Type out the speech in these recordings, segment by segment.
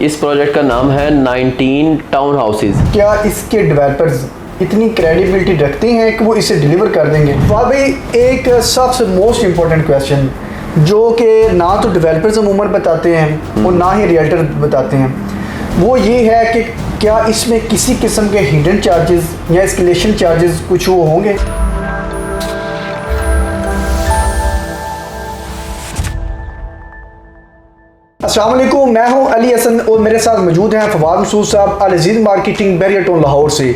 इस प्रोजेक्ट का नाम है 19 टाउन हाउसेज। क्या इसके डेवलपर्स इतनी क्रेडिबिलिटी रखते हैं कि वो इसे डिलीवर कर देंगे? वाह भाई, एक सबसे मोस्ट इम्पोर्टेंट क्वेश्चन जो कि ना तो डेवलपर्स अमूमन बताते हैं और ना ही रियल्टर बताते हैं, वो ये है कि क्या इसमें किसी किस्म के हिडन चार्जेस या एस्केलेशन चार्जेस कुछ वो होंगे? अस्सलाम वालेकुम, मैं हूं अली हसन और मेरे साथ मौजूद हैं फवाद मसूद साहब अल अजीज़ मार्केटिंग बैरियर टाउन लाहौर से।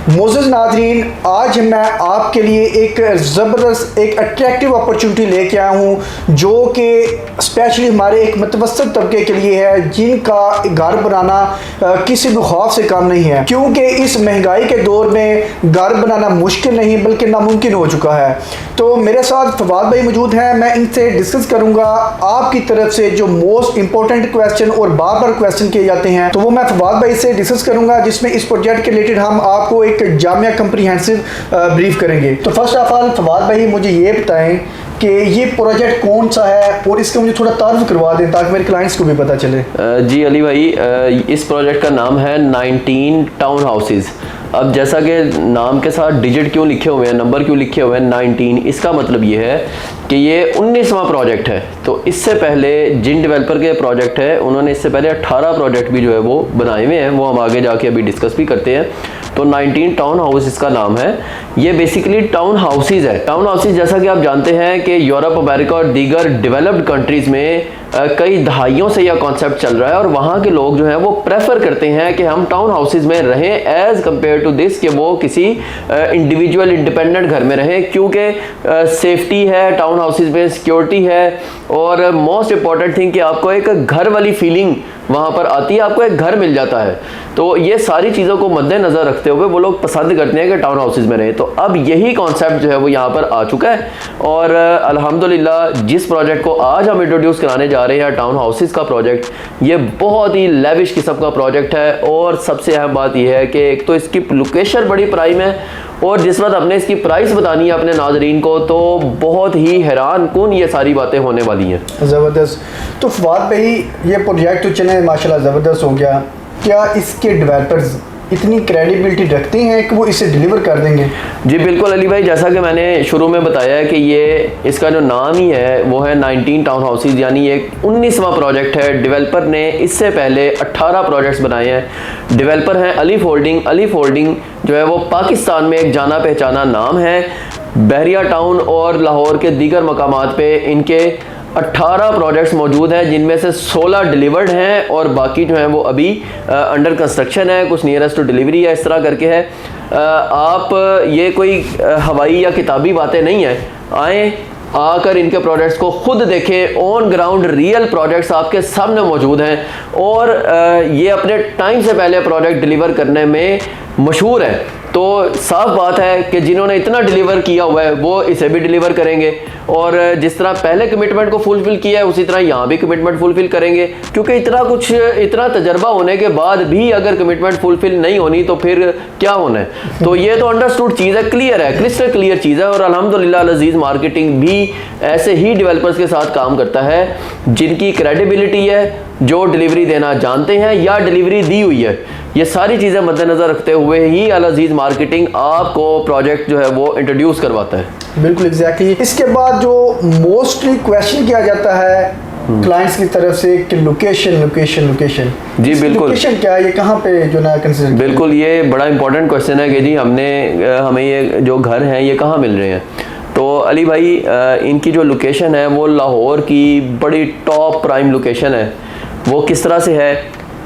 मोअज़्ज़ज़ नाज़रीन, आज मैं आपके लिए एक ज़बरदस्त एक अट्रैक्टिव अपॉर्चुनिटी लेके आया हूं जो कि स्पेशली हमारे एक मतवसत तबके के लिए है जिनका घर बनाना किसी भी खौफ से कम नहीं है, क्योंकि इस महंगाई के दौर में घर बनाना मुश्किल नहीं बल्कि नामुमकिन हो चुका है। तो मेरे साथ फवाद भाई मौजूद हैं, मैं इनसे डिस्कस करूँगा आपकी तरफ से जो मोस्ट इंपॉर्टेंट क्वेश्चन और बार बार क्वेश्चन किए जाते हैं, तो वो मैं फवाद भाई से डिस्कस करूंगा, जिसमें इस प्रोजेक्ट के रिलेटेड हम आपको एक जामिया कंप्रीहेंसिव ब्रीफ करेंगे। तो फर्स्ट ऑफ ऑल फवाद भाई मुझे ये बताएं कि ये प्रोजेक्ट कौन सा है और इसका मुझे थोड़ा तारुफ करवा दें ताकि मेरे क्लाइंट्स को भी पता चले। जी अली भाई, इस प्रोजेक्ट का नाम है 19 टाउन हाउसेज। अब जैसा कि नाम के साथ डिजिट क्यों लिखे हुए हैं, नंबर क्यों लिखे हुए हैं 19, इसका मतलब ये है कि ये 19वां प्रोजेक्ट है। तो इससे पहले जिन डेवलपर के प्रोजेक्ट है उन्होंने इससे पहले 18 प्रोजेक्ट भी जो है वो बनाए हुए हैं, वो हम आगे जाके अभी डिस्कस भी करते हैं। तो 19 टाउन हाउस इसका नाम है। ये बेसिकली टाउन हाउसेज है। टाउन हाउसेज जैसा कि आप जानते हैं कि यूरोप, अमेरिका और दीगर डेवलप्ड कंट्रीज़ में कई दहाइयों से यह कॉन्सेप्ट चल रहा है और वहाँ के लोग जो हैं वो प्रेफर करते हैं कि हम टाउन हाउसेज में रहें एज़ कम्पेयर टू दिस कि वो किसी इंडिविजुअल इंडिपेंडेंट घर में रहें, क्योंकि सेफ्टी है टाउन हाउसेज में, सिक्योरिटी है और मोस्ट इम्पॉर्टेंट थिंग कि आपको एक घर वाली फीलिंग वहाँ पर आती है, आपको एक घर मिल जाता है। तो ये सारी चीज़ों को मद्देनज़र रखते हुए वो लोग पसंद करते हैं कि टाउन हाउसेज में रहें। तो अब यही कॉन्सेप्ट जो है वो यहाँ पर आ चुका है और अल्हम्दुलिल्लाह जिस प्रोजेक्ट को आज हम इंट्रोड्यूस कराने जा रहे हैं, टाउन हाउसेज का प्रोजेक्ट, ये बहुत ही लेविश किस्म का प्रोजेक्ट है। और सबसे अहम बात यह है कि एक तो इसकी लोकेशन बड़ी प्राइम है और जिस वक्त हमने इसकी प्राइस बतानी है अपने नाजरीन को तो बहुत ही हैरान कुन ये सारी बातें होने वाली हैं। ज़बरदस्त। तो फवाद भाई, ये प्रोजेक्ट तो चले माशाल्लाह ज़बरदस्त हो गया, क्या इसके डेवलपर्स इतनी क्रेडिबिलिटी रखते हैं कि वो इसे डिलीवर कर देंगे? जी बिल्कुल अली भाई, जैसा कि मैंने शुरू में बताया है कि ये इसका जो नाम ही है वो है 19 टाउन हाउसेज, यानी ये 19वां प्रोजेक्ट है। डेवलपर ने इससे पहले 18 प्रोजेक्ट्स बनाए हैं। डेवलपर हैं अलीफ होल्डिंग। अलीफ होल्डिंग जो है वो पाकिस्तान में एक जाना पहचाना नाम है। बहरिया टाउन और लाहौर के दीगर मकामात पे इनके 18 प्रोजेक्ट्स मौजूद हैं, जिनमें से 16 डिलीवर्ड हैं और बाकी जो हैं वो अभी अंडर कंस्ट्रक्शन है, कुछ नियरेस्ट टू डिलीवरी है, इस तरह करके है। आप ये कोई हवाई या किताबी बातें नहीं हैं, आएँ आकर इनके प्रोजेक्ट्स को खुद देखें। ऑन ग्राउंड रियल प्रोजेक्ट्स आपके सामने मौजूद हैं और ये अपने टाइम से पहले प्रोजेक्ट डिलीवर करने में मशहूर है। तो साफ बात है कि जिन्होंने इतना डिलीवर किया हुआ है वो इसे भी डिलीवर करेंगे और जिस तरह पहले कमिटमेंट को फुलफिल किया है उसी तरह यहाँ भी कमिटमेंट फुलफिल करेंगे, क्योंकि इतना तजर्बा होने के बाद भी अगर कमिटमेंट फुलफिल नहीं होनी तो फिर क्या होना है। तो ये तो अंडरस्टूड चीज़ है, क्लियर है, क्रिस्टल क्लियर चीज़ है। और अल्हम्दुलिल्लाह अल अजीज़ मार्केटिंग भी ऐसे ही डेवलपर्स के साथ काम करता है जिनकी क्रेडिबिलिटी है, जो डिलीवरी देना जानते हैं या डिलीवरी दी हुई है। ये सारी चीज़ें मद्देनज़र रखते हुए ही अल अजीज़ मार्केटिंग आपको प्रोजेक्ट जो है वो इंट्रोड्यूस करवाता है। बिल्कुल एग्जैक्टली। इसके बाद जो मोस्टली क्वेश्चन किया जाता है क्लाइंट्स की तरफ से कि लोकेशन लोकेशन लोकेशन, जी बिल्कुल, लोकेशन क्या है, ये कहाँ पे जो ना कंसिडर? बिल्कुल, ये बड़ा इंपॉर्टेंट क्वेश्चन है कि जी हमें ये जो घर हैं ये कहाँ मिल रहे हैं। तो अली भाई, इनकी जो लोकेशन है वो लाहौर की बड़ी टॉप प्राइम लोकेशन है। वो किस तरह से है,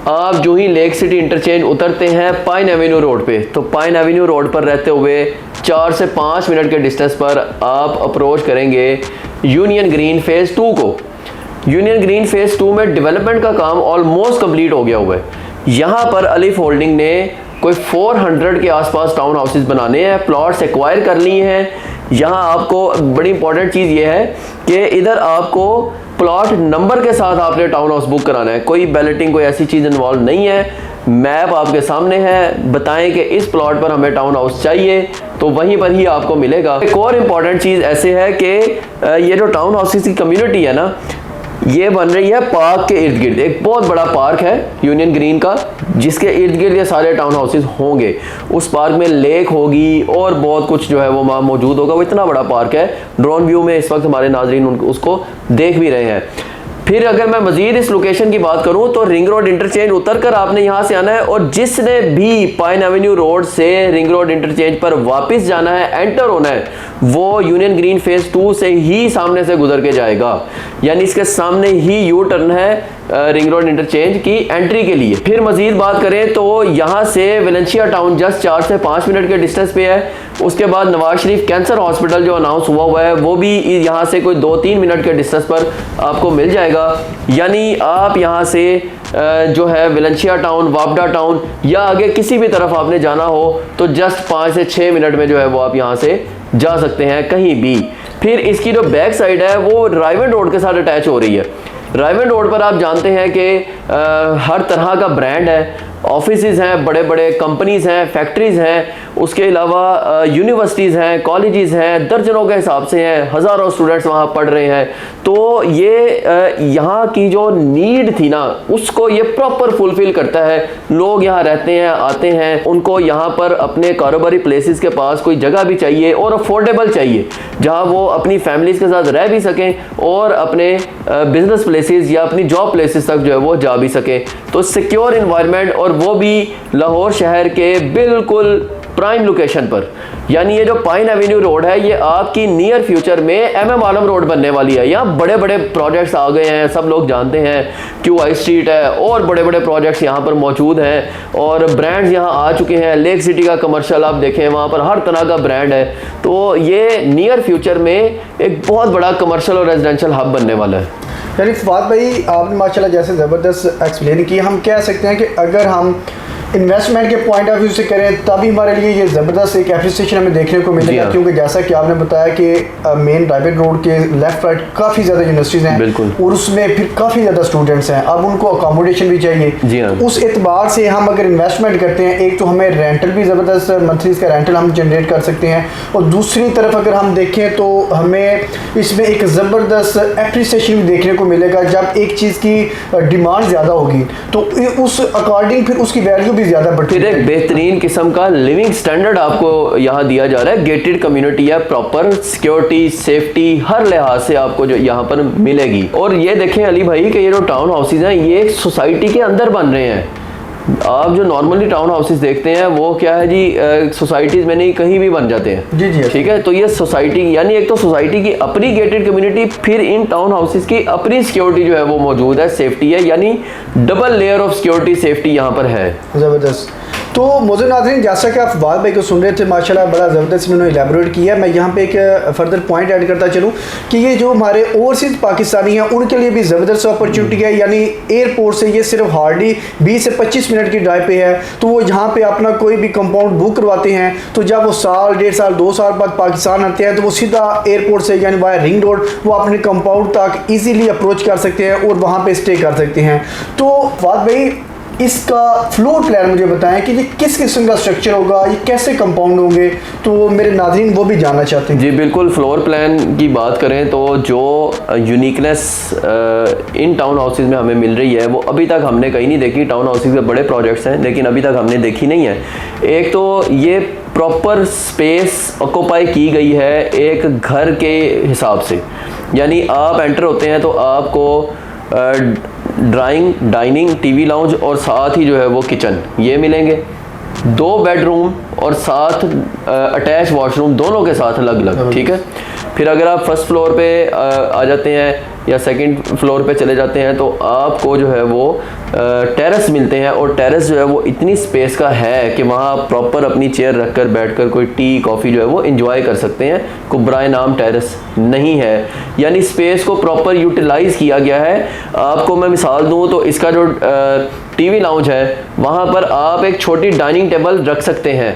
आप जो ही लेक सिटी इंटरचेंज उतरते हैं पाइन एवेन्यू रोड पे, तो पाइन एवेन्यू रोड पर रहते हुए 4 से 5 मिनट के डिस्टेंस पर आप अप्रोच करेंगे यूनियन ग्रीन फेज़ 2 को। यूनियन ग्रीन फेज़ 2 में डेवलपमेंट का काम ऑलमोस्ट कंप्लीट हो गया हुआ है। यहाँ पर अलीफ होल्डिंग ने कोई 400 के आसपास टाउन हाउसेज बनाने हैं, प्लॉट्स एक्वायर कर लिए हैं। यहाँ आपको बड़ी इंपॉर्टेंट चीज़ ये है कि इधर आपको प्लॉट नंबर के साथ आपने टाउन हाउस बुक कराना है, कोई बैलेटिंग कोई ऐसी चीज़ इन्वॉल्व नहीं है। मैप आपके सामने है, बताएं कि इस प्लॉट पर हमें टाउन हाउस चाहिए तो वहीं पर ही आपको मिलेगा। एक और इम्पॉर्टेंट चीज़ ऐसे है कि ये जो टाउन हाउसेस की कम्युनिटी है ना, ये बन रही है पार्क के इर्द गिर्द, एक बहुत बड़ा पार्क है यूनियन ग्रीन का, जिसके इर्द गिर्द ये सारे टाउन हाउसेज होंगे। उस पार्क में लेक होगी और बहुत कुछ जो है वो वहाँ मौजूद होगा। वो इतना बड़ा पार्क है, ड्रोन व्यू में इस वक्त हमारे नाजरीन उसको देख भी रहे हैं। फिर अगर मैं मजीद इस लोकेशन की बात करूं तो रिंग रोड इंटरचेंज उतर कर आपने यहां से आना है, और जिसने भी पाइन एवेन्यू रोड से रिंग रोड इंटरचेंज पर वापस जाना है, एंटर होना है, वो यूनियन ग्रीन फेज 2 से ही सामने से गुजर के जाएगा। यानी इसके सामने ही यू टर्न है रिंग रोड इंटरचेंज की एंट्री के लिए। फिर मजीद बात करें तो यहाँ से वेलेंशिया टाउन जस्ट 4 से 5 मिनट के डिस्टेंस पे है। उसके बाद नवाज शरीफ कैंसर हॉस्पिटल जो अनाउंस हुआ है वो भी यहाँ से कोई 2-3 मिनट के डिस्टेंस पर आपको मिल जाएगा। यानी आप यहाँ से जो है वेलेंशिया टाउन, वापडा टाउन या आगे किसी भी तरफ आपने जाना हो तो जस्ट 5 से 6 मिनट में जो है वो आप यहाँ से जा सकते हैं कहीं भी। फिर इसकी जो बैक साइड है वो रायवन रोड के साथ अटैच हो रही है। रायवन रोड पर आप जानते हैं कि हर तरह का ब्रांड है, ऑफिसेज हैं, बड़े बड़े कंपनीज हैं, फैक्ट्रीज हैं, उसके अलावा यूनिवर्सिटीज़ हैं, कॉलेजेस हैं, दर्जनों के हिसाब से हैं, हज़ारों स्टूडेंट्स वहाँ पढ़ रहे हैं। तो ये यहाँ की जो नीड थी ना उसको ये प्रॉपर फुलफिल करता है। लोग यहाँ रहते हैं, आते हैं, उनको यहाँ पर अपने कारोबारी प्लेसेस के पास कोई जगह भी चाहिए और अफोर्डेबल चाहिए जहाँ वो अपनी फैमिलीज़ के साथ रह भी सकें और अपने बिजनेस प्लेसेस या अपनी जॉब प्लेसेस तक जो है वो जा भी सकें। तो सिक्योर इन्वायरमेंट, और वो भी लाहौर शहर के बिल्कुल प्राइम लोकेशन पर। यानी ये जो पाइन एवेन्यू रोड है ये आपकी नियर फ्यूचर में एमएम आलम रोड बनने वाली है। यहाँ बड़े बड़े प्रोजेक्ट्स आ गए हैं, सब लोग जानते हैं, QI स्ट्रीट है और बड़े बड़े प्रोजेक्ट्स यहाँ पर मौजूद हैं और ब्रांड्स यहाँ आ चुके हैं। लेक सिटी का कमर्शियल आप देखें, वहाँ पर हर तरह का ब्रांड है। तो ये नियर फ्यूचर में एक बहुत बड़ा कमर्शियल और रेजिडेंशियल हब बनने वाला है। यानी फवाद भाई आपने माशाल्लाह जैसे ज़बरदस्त एक्सप्लेन की, हम कह सकते हैं कि अगर हम इन्वेस्टमेंट के पॉइंट ऑफ व्यू से करें तभी हमारे लिए ये ज़बरदस्त एक एप्रिसिएशन हमें देखने को मिलेगा, क्योंकि जैसा कि आपने बताया कि मेन राइवेट रोड के लेफ्ट राइट काफ़ी ज़्यादा यूनिवर्सिटीज़ हैं और उसमें फिर काफ़ी ज़्यादा स्टूडेंट्स हैं। अब उनको अकोमोडेशन भी चाहिए, उस एतबार से हम अगर इन्वेस्टमेंट करते हैं, एक तो हमें रेंटल भी ज़बरदस्त मंथली का रेंटल हम जनरेट कर सकते हैं, और दूसरी तरफ अगर हम देखें तो हमें इसमें एक ज़बरदस्त एप्रिसिएशन भी देखने को मिलेगा। जब एक चीज़ की डिमांड ज़्यादा होगी तो उस अकॉर्डिंग फिर उसकी वैल्यू ज़्यादा बढ़ती है। फिर एक बेहतरीन किस्म का लिविंग स्टैंडर्ड आपको यहाँ दिया जा रहा है। गेटेड कम्युनिटी है, प्रॉपर सिक्योरिटी, सेफ्टी हर लिहाज से आपको जो यहाँ पर मिलेगी। और ये देखें अली भाई कि ये जो टाउन हाउसेज हैं ये एक सोसाइटी के अंदर बन रहे हैं। आप जो नॉर्मली टाउन हाउसेस देखते हैं वो क्या है जी, सोसाइटीज़ में नहीं कहीं भी बन जाते हैं। जी ठीक है। तो ये सोसाइटी यानी एक तो सोसाइटी की अपनी गेटेड कम्युनिटी, फिर इन टाउन हाउसेस की अपनी सिक्योरिटी जो है वो मौजूद है, सेफ्टी है, यानी double layer of security safety यहाँ पर है। ज़बरदस्त। तो मोज़े नाज़रीन जैसा कि आप फवाद भाई को सुन रहे थे, माशाल्लाह बड़ा ज़बरदस्त इन्होंने एलेबोरेट किया। मैं यहाँ पे एक फर्दर पॉइंट ऐड करता चलूँ कि ये जो हमारे ओवरसीज़ पाकिस्तानी हैं उनके लिए भी ज़बरदस्त अपॉर्चुनिटी है। यानी एयरपोर्ट से ये सिर्फ हार्डली 20 से 25 मिनट की ड्राइव पे है। तो वो जहाँ पे अपना कोई भी कंपाउंड बुक करवाते हैं तो जब वो साल, 1.5 साल, 2 साल बाद पाकिस्तान आते हैं तो वो सीधा एयरपोर्ट से यानी वाया रिंग रोड वो अपने कंपाउंड तक ईजीली अप्रोच कर सकते हैं और वहाँ पर स्टे कर सकते हैं। तो फवाद भाई इसका फ्लोर प्लान मुझे बताएं कि ये किस किस्म का स्ट्रक्चर होगा, ये कैसे कंपाउंड होंगे, तो मेरे नाज़रीन वो भी जानना चाहते हैं। जी बिल्कुल। फ्लोर प्लान की बात करें तो जो यूनिकनेस इन टाउन हाउसेज में हमें मिल रही है वो अभी तक हमने कहीं नहीं देखी। टाउन हाउसेज के बड़े प्रोजेक्ट्स हैं लेकिन अभी तक हमने देखी नहीं है। एक तो ये प्रॉपर स्पेस ऑक्यूपाई की गई है एक घर के हिसाब से, यानी आप एंटर होते हैं तो आपको ड्राइंग, डाइनिंग, टीवी लाउंज और साथ ही जो है वो किचन ये मिलेंगे। 2 बेडरूम और साथ अटैच वॉशरूम दोनों के साथ अलग अलग। ठीक है। फिर अगर आप फर्स्ट फ्लोर पे आ जाते हैं या सेकंड फ्लोर पे चले जाते हैं तो आपको जो है वो टेरेस मिलते हैं, और टेरेस जो है वो इतनी स्पेस का है कि वहाँ आप प्रॉपर अपनी चेयर रखकर बैठकर कोई टी कॉफ़ी जो है वो एंजॉय कर सकते हैं। कुबराए नाम टेरेस नहीं है, यानी स्पेस को प्रॉपर यूटिलाइज़ किया गया है। आपको मैं मिसाल दूँ तो इसका जो टीवी लाउंज है वहाँ पर आप एक छोटी डाइनिंग टेबल रख सकते हैं।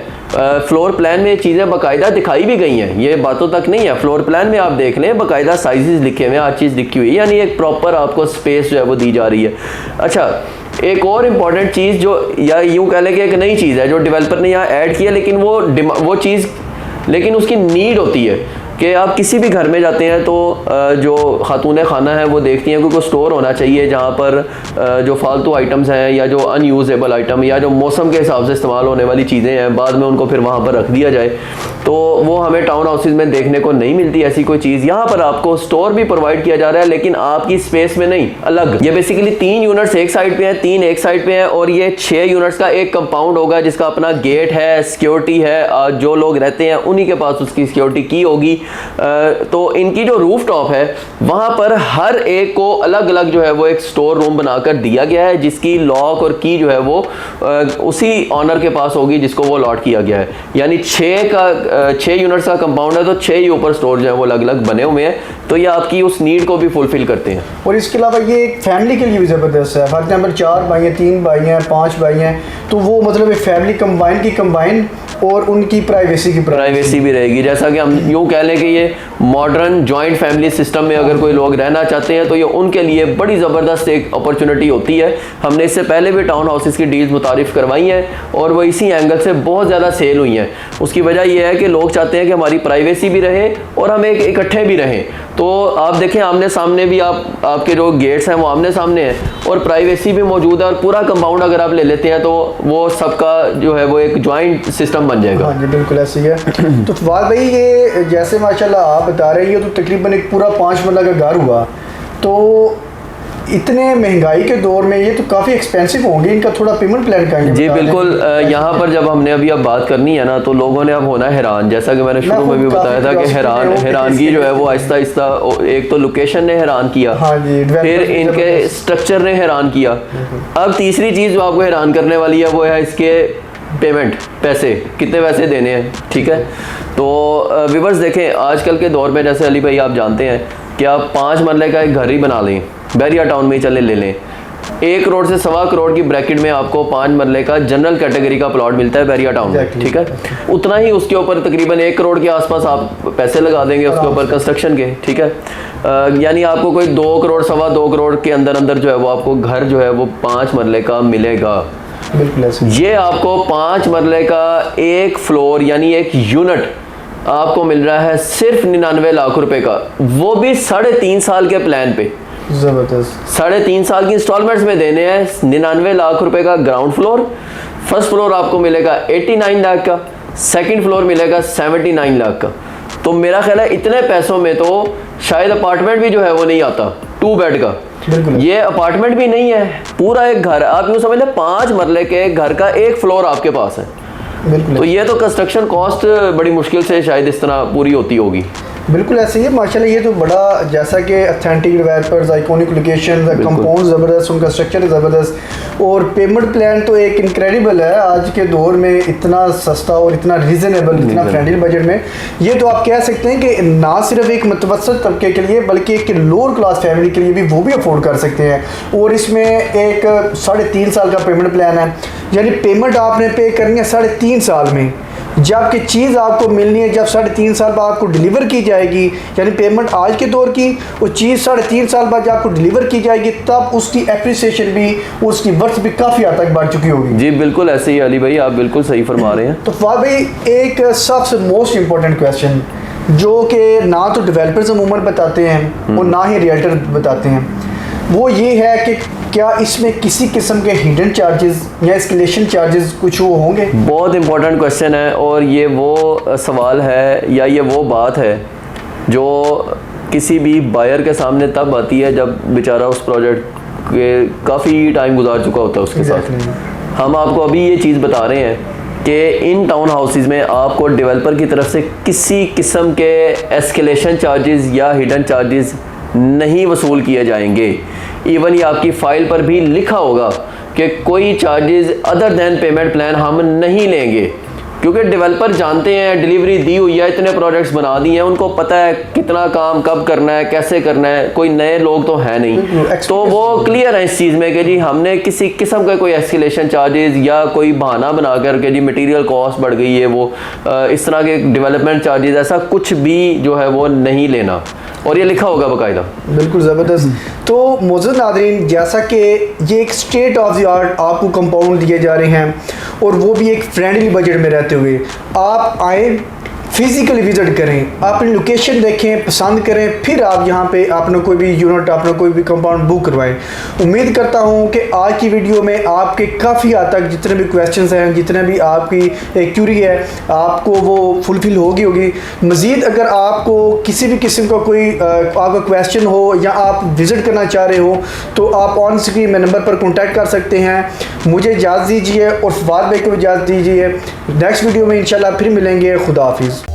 फ्लोर प्लान में ये चीज़ें बाकायदा दिखाई भी गई हैं, ये बातों तक नहीं है। फ्लोर प्लान में आप देख लें बाकायदा साइजेस लिखे हुए हैं, हर चीज़ लिखी हुई है, यानी एक प्रॉपर आपको स्पेस जो है वो दी जा रही है। अच्छा, एक और इम्पॉर्टेंट चीज़ जो या यूँ कह लें कि एक नई चीज़ है जो डेवलपर ने यहाँ ऐड किया, लेकिन वो चीज़ लेकिन उसकी नीड होती है। कि आप किसी भी घर में जाते हैं तो जो खातून खाना है वो देखती हैं कि कोई स्टोर होना चाहिए जहाँ पर जो फालतू आइटम्स हैं या जो अनयूजेबल आइटम या जो मौसम के हिसाब से इस्तेमाल होने वाली चीज़ें हैं बाद में उनको फिर वहाँ पर रख दिया जाए, तो वो हमें टाउन हाउसेज में देखने को नहीं मिलती ऐसी कोई चीज़। यहाँ पर आपको स्टोर भी प्रोवाइड किया जा रहा है लेकिन आपकी स्पेस में नहीं, अलग। ये बेसिकली 3 यूनिट्स एक साइड पे हैं, 3 एक साइड पे हैं और ये 6 यूनिट्स का एक कंपाउंड होगा जिसका अपना गेट है, सिक्योरिटी है, जो लोग रहते हैं उन्हीं के पास उसकी सिक्योरिटी की होगी। तो इनकी जो रूफ टॉप है वहाँ पर हर एक को अलग अलग जो है वो एक स्टोर रूम बनाकर दिया गया है जिसकी लॉक और की जो है वो उसी ऑनर के पास होगी जिसको वो अलॉट किया गया है। यानी 6 यूनिट्स का कंपाउंड है तो 6 ही ऊपर स्टोर जो है वो अलग अलग बने हुए हैं, तो ये आपकी उस नीड को भी फुलफिल करते हैं। और इसके अलावा ये एक फैमिली के लिए भी ज़बरदस्त है। फॉर एग्जाम्पल 4 भाई हैं, 3 भाई हैं, 5 भाई हैं, तो वो मतलब एक फैमिली कंबाइन और उनकी प्राइवेसी भी रहेगी। जैसा कि हम यूँ कह लें कि ये मॉडर्न जॉइंट फैमिली सिस्टम में अगर कोई लोग रहना चाहते हैं तो ये उनके लिए बड़ी ज़बरदस्त एक अपॉर्चुनिटी होती है। हमने इससे पहले भी टाउन हाउसेस की डील्स मुतारिफ करवाई हैं और वो इसी एंगल से बहुत ज़्यादा सेल हुई हैं। उसकी वजह यह है कि लोग चाहते हैं कि हमारी प्राइवेसी भी रहे और हम एक इकट्ठे भी रहें। तो आप देखें आमने सामने भी आपके जो गेट्स हैं वो आमने सामने हैं और प्राइवेसी भी मौजूद है और पूरा कंपाउंड अगर आप ले लेते हैं तो वो सबका जो है वो एक जॉइंट सिस्टम बन जाएगा। हाँ जी बिल्कुल ऐसी है। तो फवाद भाई ये जैसे माशाल्लाह आप बता रहे हैं तो तकरीबन एक पूरा 5 मरला का घर हुआ, तो इतने महंगाई के दौर में ये तो काफ़ी एक्सपेंसिव होंगे, इनका थोड़ा पेमेंट प्लान का जी बिल्कुल। यहाँ पर जब हमने अभी अब बात करनी है ना तो लोगों ने अब होना हैरान, जैसा कि मैंने शुरू में भी बताया था कि हैरानगी जो है वो आहिस्ता आहिस्ता, एक तो लोकेशन ने हैरान किया, फिर इनके स्ट्रक्चर ने हैरान किया, अब तीसरी चीज़ जो आपको हैरान करने वाली है वो है इसके पेमेंट, पैसे कितने पैसे देने हैं। ठीक है, तो व्यूअर्स देखें आजकल के दौर में जैसे अली भाई आप जानते हैं कि आप 5 मरले का एक घर ही बना लें, बैरिया टाउन में ही चले ले लें, 1 करोड़ से 1.25 करोड़ की ब्रैकेट में आपको 5 मरले का जनरल कैटेगरी का प्लॉट मिलता है बैरिया टाउन में। ठीक है, उतना ही उसके ऊपर तकरीबन 1 करोड़ के आसपास आप पैसे लगा देंगे उसके ऊपर कंस्ट्रक्शन के। ठीक है, यानी आपको कोई 2 करोड़ 2.25 करोड़ के अंदर जो है वो आपको घर जो है वो 5 मरले का मिलेगा। बिल्कुल ये आपको 5 मरले का एक फ्लोर यानी एक यूनिट आपको मिल रहा है सिर्फ 99 लाख रुपए का, वो भी 3.5 साल के प्लान पे। ज़बरदस्त 3.5 साल की इंस्टॉलमेंट्स में देने हैं 99 लाख रुपए का ग्राउंड फ्लोर। फर्स्ट फ्लोर आपको मिलेगा 89 लाख का, सेकंड फ्लोर मिलेगा 79 लाख का। तो मेरा ख्याल है इतने पैसों में तो शायद अपार्टमेंट भी जो है वो नहीं आता 2 बेड का। ये अपार्टमेंट भी नहीं है, पूरा एक घर, आप यूँ समझ लें 5 मरले के घर का एक फ्लोर आपके पास है। तो ये तो कंस्ट्रक्शन कॉस्ट बड़ी मुश्किल से शायद इस तरह पूरी होती होगी। बिल्कुल ऐसे ही है माशाल्लाह। ये तो बड़ा जैसा कि authentic developers, iconic location, compound ज़बरदस्त, उनका स्ट्रक्चर ज़बरदस्त और पेमेंट प्लान तो एक इनक्रेडिबल है आज के दौर में, इतना सस्ता और इतना रीज़नेबल, इतना फ्रेंडली बजट में। ये तो आप कह सकते हैं कि ना सिर्फ एक मुतवसत तबके के लिए बल्कि एक लोअर क्लास फैमिली के लिए भी वो भी अफोर्ड कर सकते हैं। और इसमें एक 3.5 साल का पेमेंट प्लान है, यानी पेमेंट आपने पे करनी है 3.5 साल में, जबकि चीज़ आपको मिलनी है जब 3.5 साल बाद आपको डिलीवर की जाएगी। यानी पेमेंट आज के दौर की, वो चीज़ 3.5 साल बाद जब आपको डिलीवर की जाएगी तब उसकी एप्रिसिएशन भी, उसकी वर्थ भी काफ़ी हद तक बढ़ चुकी होगी। जी बिल्कुल ऐसे ही अली भाई, आप बिल्कुल सही फरमा रहे हैं। तो फवाद भाई एक सबसे मोस्ट इम्पोर्टेंट क्वेश्चन जो कि ना तो डेवलपर्स अमूमन बताते हैं और ना ही रियल्टर बताते हैं, वो ये है कि क्या इसमें किसी किस्म के हिडन चार्जेस या एस्केलेशन चार्जेस कुछ वो होंगे? बहुत इंपॉर्टेंट क्वेश्चन है और ये वो सवाल है या ये वो बात है जो किसी भी बायर के सामने तब आती है जब बेचारा उस प्रोजेक्ट के काफ़ी टाइम गुजार चुका होता है उसके साथ। हम आपको अभी ये चीज़ बता रहे हैं कि इन टाउन हाउसेस में आपको डेवलपर की तरफ से किसी किस्म के एस्केलेशन चार्जेस या हिडन चार्जेस नहीं वसूल किए जाएंगे। इवन ये आपकी फाइल पर भी लिखा होगा कि कोई charges other than payment plan हम नहीं लेंगे, क्योंकि डेवलपर जानते हैं डिलीवरी दी हुई है, इतने प्रोजेक्ट्स बना दिए हैं, उनको पता है कितना काम कब करना है, कैसे करना है, कोई नए लोग तो है नहीं, तो वो क्लियर है इस चीज़ में कि जी हमने किसी किस्म का कोई एस्केलेशन चार्जेस या कोई बहाना बना कर के जी मटेरियल कॉस्ट बढ़ गई है, वो इस तरह के डेवलपमेंट चार्जेस, ऐसा कुछ भी जो है वो नहीं लेना, और ये लिखा होगा बाकायदा। बिल्कुल ज़बरदस्त। तो मोअज़्ज़ज़ नाज़रीन, जैसा कि ये एक स्टेट ऑफ द आर्ट आपको कंपाउंड दिए जा रहे हैं और वो भी एक फ्रेंडली बजट में रहते हुए, आप आए, फिज़िकली विज़िट करें, अपनी लोकेशन देखें, पसंद करें, फिर आप यहाँ पे अपना कोई भी यूनिट, अपना कोई भी कंपाउंड बुक करवाएं। उम्मीद करता हूँ कि आज की वीडियो में आपके काफ़ी हद तक जितने भी क्वेश्चंस हैं, जितने भी आपकी क्यूरी है, आपको वो फुलफ़िल होगी। मज़ीद अगर आपको किसी भी किस्म का कोई आपका क्वेश्चन हो या आप विज़िट करना चाह रहे हो तो आप ऑन स्क्रीन में नंबर पर कॉन्टैक्ट कर सकते हैं। मुझे इजाज़त दीजिए और फवाद भाई को इजाज़त दीजिए। नेक्स्ट वीडियो में इंशाल्लाह फिर मिलेंगे। खुदा हाफिज़।